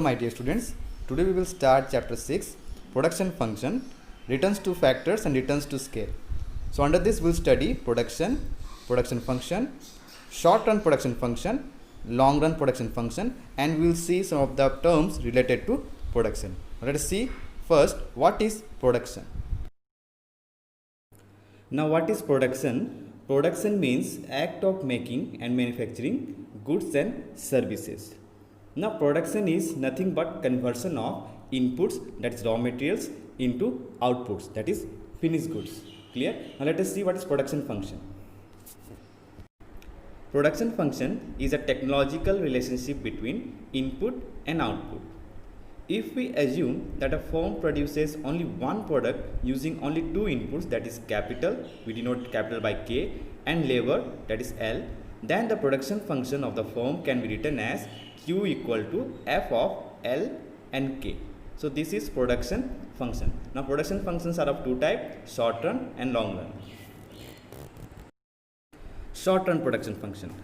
my dear students. Today we will start chapter 6, production function, returns to factors and returns to scale. So under this we will study production function, short run production function, long run production function, and we will see some of the terms related to production. Let us see first what is production. Now what is production? Production means act of making and manufacturing goods and services. Now production is nothing but conversion of inputs, that is raw materials, into outputs, that is finished goods. Clear? Now let us see what is production function. Production function is a technological relationship between input and output. If we assume that a firm produces only one product using only two inputs, that is capital, we denote capital by K, and labor, that is L, then the production function of the firm can be written as Q equal to F of L and K. So this is production function. Now production functions are of two types, short run and long run. Short run production function.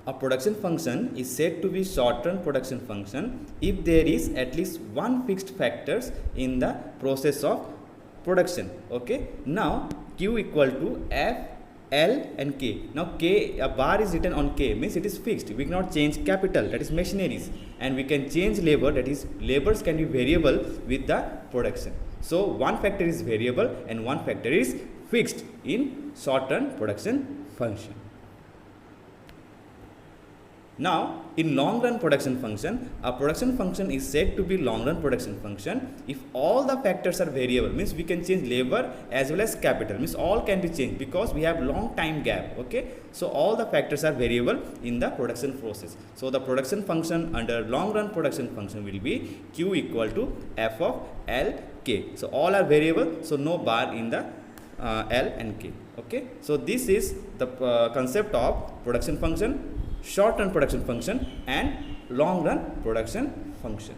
A production function is said to be short run production function if there is at least one fixed factors in the process of production. Okay. Now Q equal to F, L and K. Now K, a bar is written on K, means it is fixed. We cannot change capital, that is machineries, and we can change labor, that is labors can be variable with the production. So one factor is variable and one factor is fixed in short run production function. Now, in long run production function, a production function is said to be long run production function if all the factors are variable, means we can change labor as well as capital, means all can be changed because we have long time gap. Okay, so all the factors are variable in the production process. So the production function under long run production function will be Q equal to F of L K. So all are variable, so no bar in the L and K. Okay, so this is the concept of production function, short run production function and long run production function.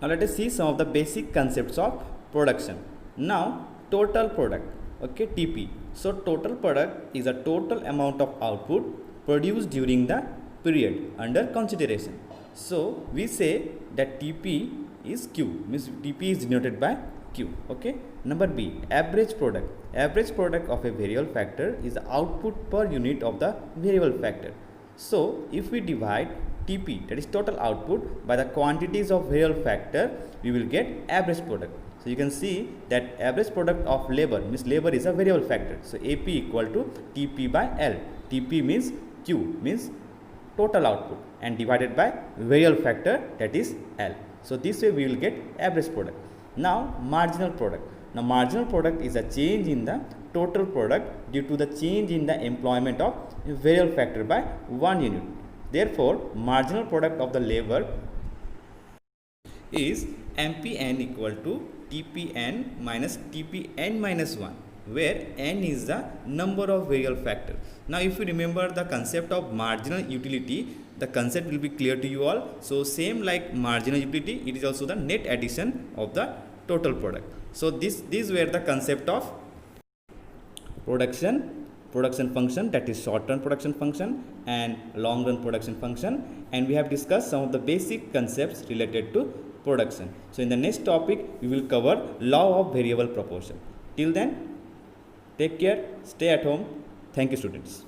Now let us see some of the basic concepts of production. Now total product, okay, TP. So total product is a total amount of output produced during the period under consideration. So we say that TP is Q, means TP is denoted by Q. Okay. Number B, average product. Average product of a variable factor is the output per unit of the variable factor. So if we divide TP, that is total output, by the quantities of variable factor, we will get average product. So you can see that average product of labor, means labor is a variable factor. So AP equal to TP by L. TP means Q, means total output, and divided by variable factor, that is L. So this way we will get average product. Now marginal product. Now marginal product is a change in the total product due to the change in the employment of variable factor by 1 unit. Therefore marginal product of the labor is MPN equal to TPN minus TPN minus 1, where N is the number of variable factor. Now if you remember the concept of marginal utility, the concept will be clear to you all. So same like marginal utility, it is also the net addition of the total product. So these were the concept of production function, that is short run production function and long run production function, and we have discussed some of the basic concepts related to production. So in the next topic we will cover law of variable proportion. Till then, take care, stay at home. Thank you, students.